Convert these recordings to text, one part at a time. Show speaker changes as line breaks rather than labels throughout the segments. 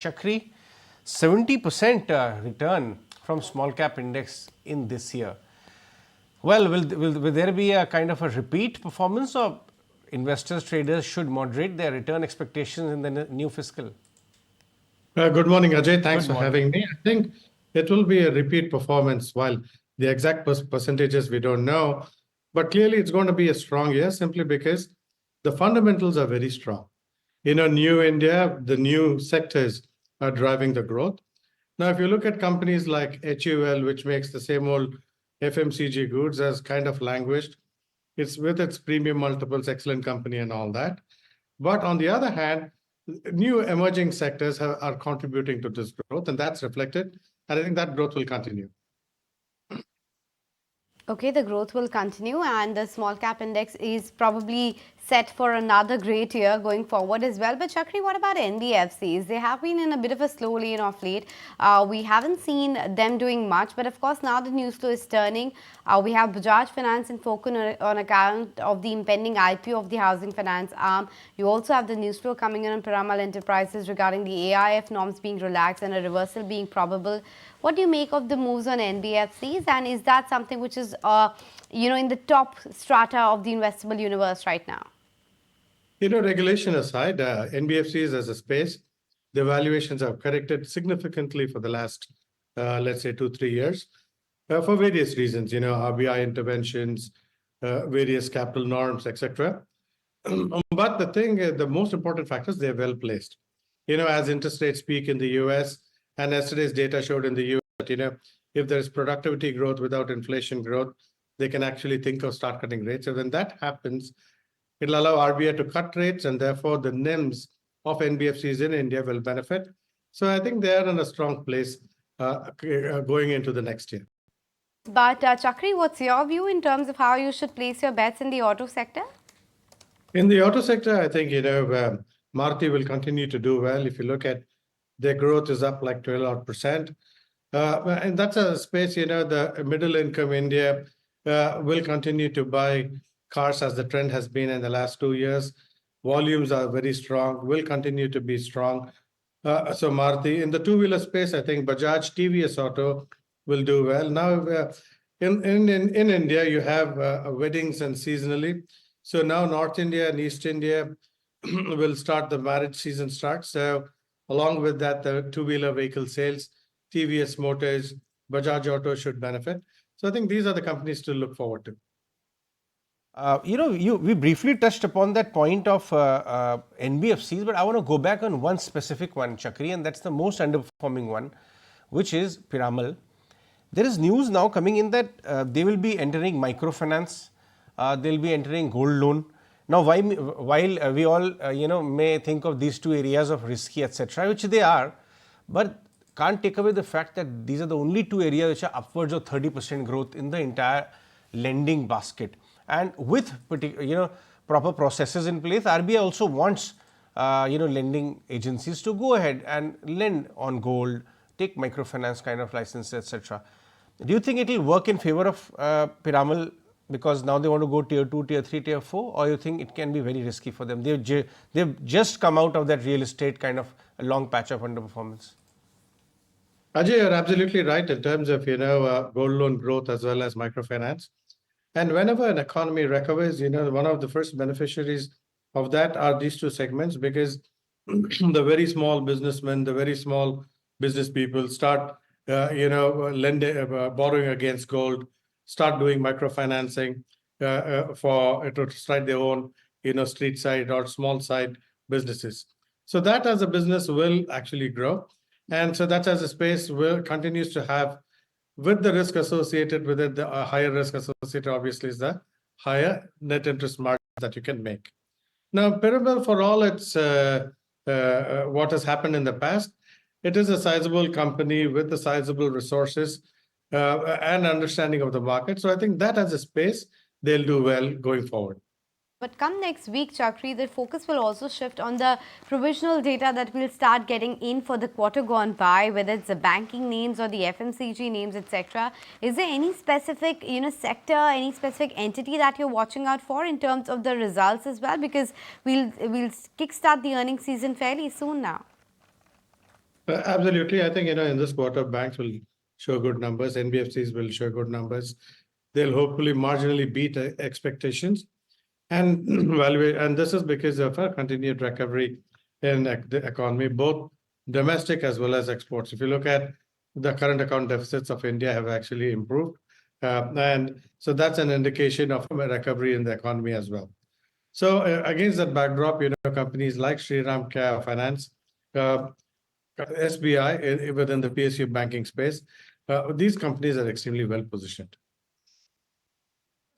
Chakri, 70% return from small cap index in this year. Well, will there be a kind of a repeat performance, or investors, traders should moderate their return expectations in the new fiscal?
Good morning, Ajay. Thanks
Good
for
morning.
having me. I think it will be a repeat performance. While the exact percentages we don't know, but clearly it's going to be a strong year simply because the fundamentals are very strong. New India, the new sectors are driving the growth. Now, if you look at companies like HUL, which makes the same old FMCG goods, has kind of languished. It's with its premium multiples, excellent company and all that. But on the other hand, new emerging sectors are contributing to this growth, and that's reflected. And I think that growth will continue.
Okay, the growth will continue, and the small cap index is probably set for another great year going forward as well. But Chakri, what about NBFCs? They have been in a bit of a slow lane of late. We haven't seen them doing much, but of course now the news flow is turning. We have Bajaj Finance in focus on account of the impending IPO of the housing finance arm. You also have the news flow coming in on Piramal Enterprises regarding the AIF norms being relaxed and a reversal being probable. What do you make of the moves on NBFCs, and is that something which is in the top strata of the investable universe right now?
Regulation aside, NBFCs as a space, the valuations have corrected significantly for the last, let's say, 2-3 years, for various reasons. RBI interventions, various capital norms, etc. But the most important factor is they're well placed. As interest rates peak in the US, and yesterday's data showed in the US that if there's productivity growth without inflation growth, they can actually think of start cutting rates. And when that happens, it'll allow RBI to cut rates, and therefore the NIMs of NBFCs in India will benefit. So I think they are in a strong place going into the next year.
But Chakri, what's your view in terms of how you should place your bets in the auto sector?
In the auto sector, I think Maruti will continue to do well. If you look at their growth is up like 12%. And that's a space, the middle income India will continue to buy cars as the trend has been in the last 2 years. Volumes are very strong, will continue to be strong. So Maruti. In the two-wheeler space, I think Bajaj TVS Auto will do well. Now, in India, you have weddings and seasonally. So now North India and East India will start, the marriage season starts. So along with that, the two-wheeler vehicle sales, TVS Motors, Bajaj Auto should benefit. So I think these are the companies to look forward to.
We briefly touched upon that point of NBFCs, but I want to go back on one specific one, Chakri, and that's the most underperforming one, which is Piramal. There is news now coming in that they will be entering microfinance, they'll be entering gold loan. Now, while we all may think of these two areas of risky, etc., which they are, but can't take away the fact that these are the only two areas which are upwards of 30% growth in the entire lending basket. And with proper processes in place, RBI also wants lending agencies to go ahead and lend on gold, take microfinance kind of licenses, etc. Do you think it will work in favor of Piramal because now they want to go tier 2, tier 3, tier 4, or you think it can be very risky for them? They've just come out of that real estate kind of a long patch of underperformance.
Ajay, you're absolutely right in terms of gold loan growth as well as microfinance. And whenever an economy recovers, one of the first beneficiaries of that are these two segments, because the very small businessmen, the very small business people start, lending, borrowing against gold, start doing microfinancing to start their own, street side or small side businesses. So that as a business will actually grow. And so that as a space will continues to have, with the risk associated with it, the higher risk associated obviously is the higher net interest margin that you can make. Now, Piramal, for all its what has happened in the past, it is a sizable company with the sizable resources and understanding of the market. So I think that as a space, they'll do well going forward.
But come next week, Chakri, the focus will also shift on the provisional data that we'll start getting in for the quarter gone by, whether it's the banking names or the FMCG names, etc. Is there any specific, sector, any specific entity that you're watching out for in terms of the results as well? Because we'll kickstart the earnings season fairly soon now.
Absolutely. I think, in this quarter, banks will show good numbers. NBFCs will show good numbers. They'll hopefully marginally beat expectations. And and this is because of a continued recovery in the economy, both domestic as well as exports. If you look at the current account deficits of India have actually improved. And so that's an indication of a recovery in the economy as well. So against that backdrop, companies like Shriram Care Finance, SBI within the PSU banking space, these companies are extremely well positioned.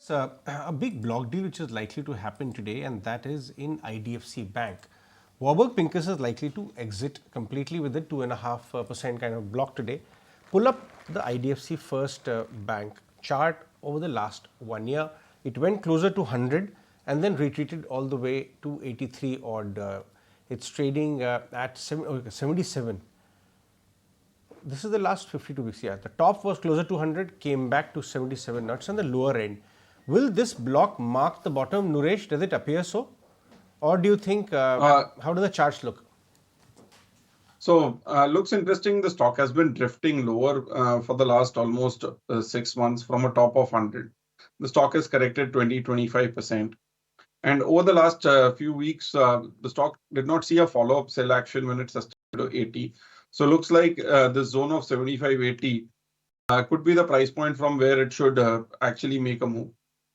So, a big block deal which is likely to happen today, and that is in IDFC Bank. Warburg Pincus is likely to exit completely with a 2.5% kind of block today. Pull up the IDFC First Bank chart over the last 1 year. It went closer to 100 and then retreated all the way to 83 odd. It's trading at 77. This is the last 52 weeks. Yeah, the top was closer to 100, came back to 77. Now it's on the lower end. Will this block mark the bottom, Nuresh? Does it appear so? Or do you think, how do the charts look?
So, looks interesting. The stock has been drifting lower for the last almost 6 months from a top of 100. The stock has corrected 20-25%. And over the last few weeks, the stock did not see a follow-up sell action when it sustained to 80. So, looks like this zone of 75-80 could be the price point from where it should actually make a move.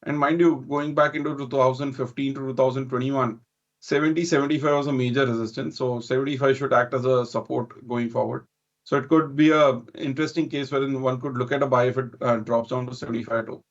And mind you, going back into 2015 to 2021, 70-75 was a major resistance. So 75 should act as a support going forward. So it could be a interesting case wherein one could look at a buy if it drops down to 75 too.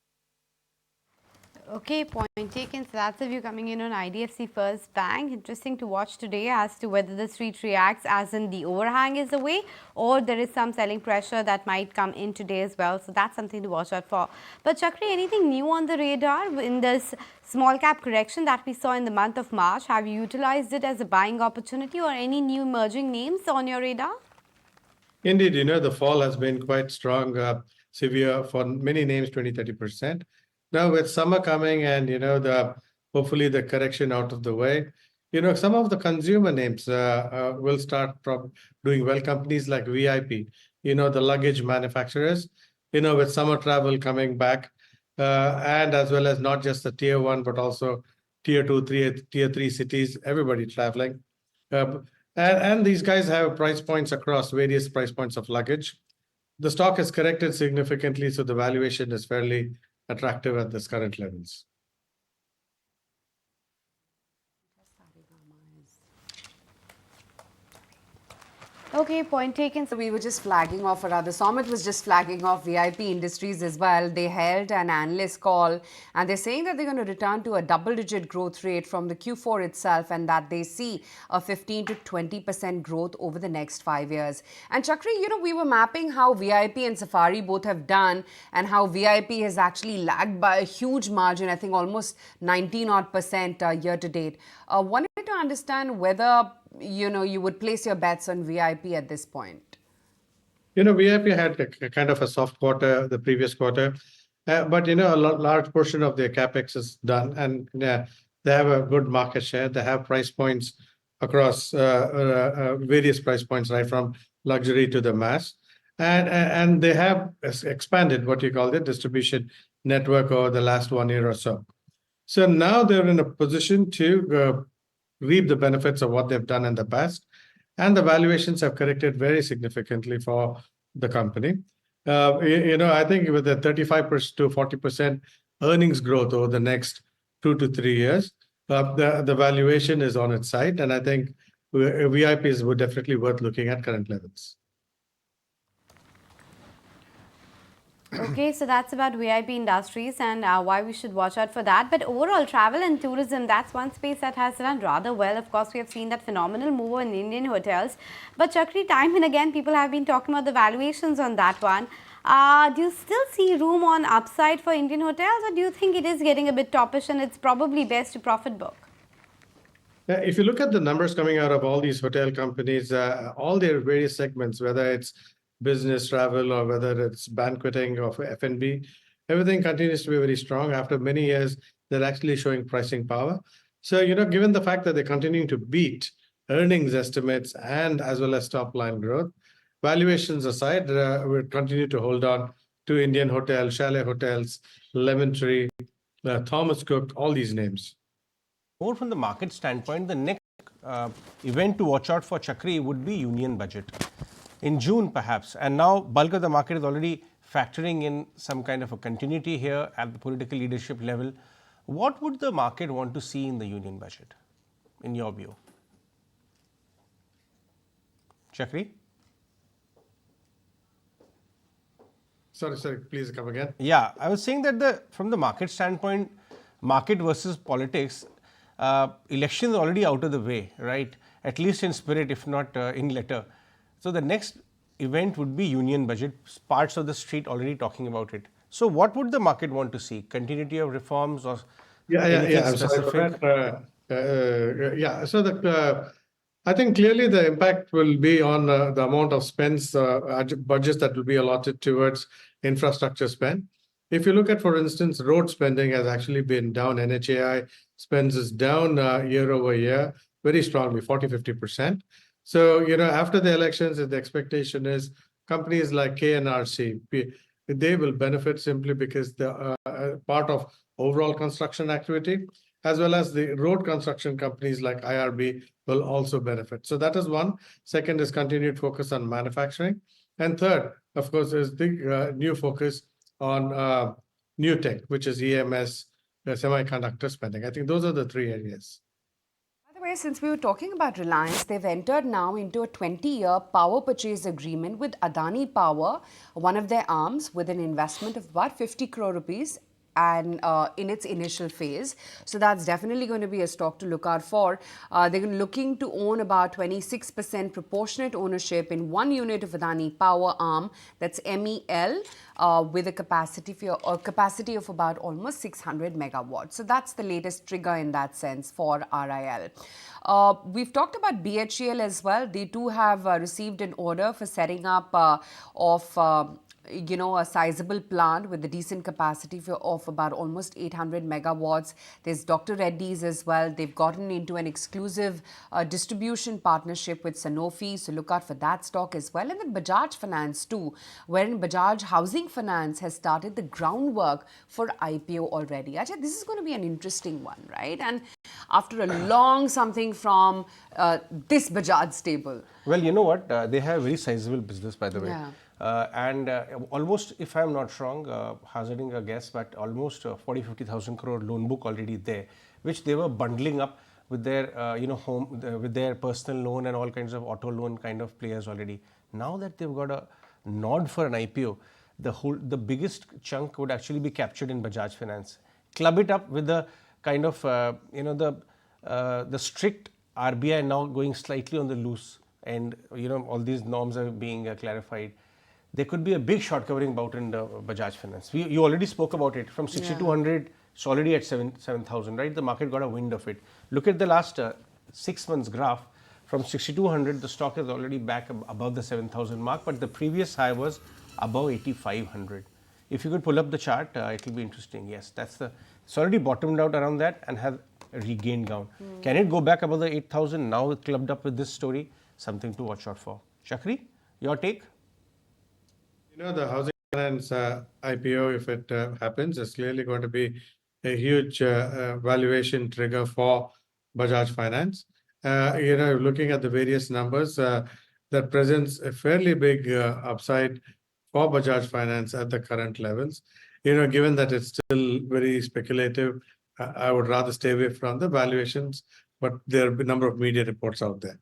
Okay, point taken. So that's the view coming in on IDFC First Bank. Interesting to watch today as to whether the street reacts as in the overhang is away or there is some selling pressure that might come in today as well. So that's something to watch out for. But Chakri, anything new on the radar in this small cap correction that we saw in the month of March? Have you utilized it as a buying opportunity or any new emerging names on your radar?
Indeed, the fall has been quite strong, severe for many names, 20-30%. Now with summer coming and hopefully the correction out of the way, some of the consumer names will start doing well. Companies like VIP, the luggage manufacturers, with summer travel coming back, and as well as not just the tier 1 but also tier 2, tier 3 cities, everybody traveling, and these guys have price points across various price points of luggage. The stock has corrected significantly, so the valuation is fairly attractive at this current levels.
Okay, point taken.
So we were just flagging off, or rather Somit was just flagging off VIP Industries as well. They held an analyst call and they're saying that they're going to return to a double-digit growth rate from the Q4 itself and that they see a 15 to 20% growth over the next 5 years. And Chakri, we were mapping how VIP and Safari both have done and how VIP has actually lagged by a huge margin, I think almost 19% year to date. Wanted to understand whether you would place your bets on VIP at this point.
VIP had a kind of a soft quarter the previous quarter, but a large portion of their capex is done, and they have a good market share. They have price points across various price points, right from luxury to the mass, and they have expanded what you call the distribution network over the last 1 year or so. So now they're in a position to reap the benefits of what they've done in the past, and the valuations have corrected very significantly for the company. I think with the 35% to 40% earnings growth over the next 2 to 3 years, the valuation is on its side, and I think VIPs would definitely worth looking at current levels.
Okay, so that's about VIP Industries and why we should watch out for that. But overall, travel and tourism, that's one space that has done rather well. Of course, we have seen that phenomenal move in Indian hotels. But Chakri, time and again, people have been talking about the valuations on that one. Do you still see room on upside for Indian hotels, or do you think it is getting a bit toppish and it's probably best to profit book?
If you look at the numbers coming out of all these hotel companies, all their various segments, whether it's business travel or whether it's banqueting or F&B, everything continues to be very strong. After many years, they're actually showing pricing power. So, given the fact that they're continuing to beat earnings estimates and as well as top line growth. Valuations aside, we'll continue to hold on to Indian Hotels, Chalet Hotels, Lemon Tree, Thomas Cook, all these names.
More from the market standpoint, the next event to watch out for, Chakri, would be Union Budget in June perhaps, and now bulk of the market is already factoring in some kind of a continuity here at the political leadership level. What would the market want to see in the Union Budget, in your view? Chakri?
Sorry, please come again.
Yeah, I was saying that from the market standpoint, market versus politics, election is already out of the way, right? At least in spirit, if not in letter. So the next event would be Union Budget. Parts of the street already talking about it. So what would the market want to see? Continuity of reforms or anything
I'm sorry for
specific?
that. So I think clearly the impact will be on the amount of spends, budgets that will be allotted towards infrastructure spend. If you look at, for instance, road spending has actually been down. NHAI spends is down year over year very strongly, 40-50%. So, after the elections, the expectation is companies like KNRC, they will benefit simply because the part of overall construction activity, as well as the road construction companies like IRB will also benefit. So that is one. Second is continued focus on manufacturing. And third, of course, is the new focus on new tech, which is EMS, semiconductor spending. I think those are the three areas.
By the way, since we were talking about Reliance, they've entered now into a 20-year power purchase agreement with Adani Power, one of their arms, with an investment of about 50 crore rupees and in its initial phase. So that's definitely going to be a stock to look out for. They're looking to own about 26% proportionate ownership in one unit of Adani Power arm, that's MEL, with a capacity of about almost 600 megawatts. So that's the latest trigger in that sense for RIL. We've talked about BHEL as well. They too have received an order for setting up of a sizable plant with a decent capacity of about almost 800 megawatts. There's Dr. Reddy's as well. They've gotten into an exclusive distribution partnership with Sanofi, so look out for that stock as well. And then Bajaj Finance too, wherein Bajaj Housing Finance has started the groundwork for IPO already. Ajay, this is going to be an interesting one, right? And after a long something from this Bajaj stable.
Well, you know what? They have very sizable business, by the way.
Yeah.
And almost, if I'm not wrong, hazarding a guess, but almost 40-50,000 crore loan book already there, which they were bundling up with their with their personal loan and all kinds of auto loan kind of players already. Now that they've got a nod for an IPO, the biggest chunk would actually be captured in Bajaj Finance. Club it up with the kind of the strict RBI now going slightly on the loose, and all these norms are being clarified. There could be a big short covering bout in the Bajaj Finance. You already spoke about it. From 6,200, it's already at 7,000, right? The market got a wind of it. Look at the last 6 months graph. From 6,200, the stock is already back above the 7,000 mark, but the previous high was above 8,500. If you could pull up the chart, it will be interesting. Yes, it's already bottomed out around that and have regained ground. Can it go back above the 8,000 now clubbed up with this story? Something to watch out for. Chakri, your take?
The housing finance IPO, if it happens, is clearly going to be a huge valuation trigger for Bajaj Finance. Looking at the various numbers, that presents a fairly big upside for Bajaj Finance at the current levels. Given that it's still very speculative, I would rather stay away from the valuations, but there are a number of media reports out there.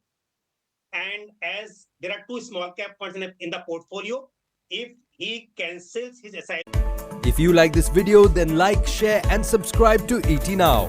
And as there are two small cap funds in the portfolio, if he cancels his assignment.
If you like this video, then like, share and subscribe to ET Now.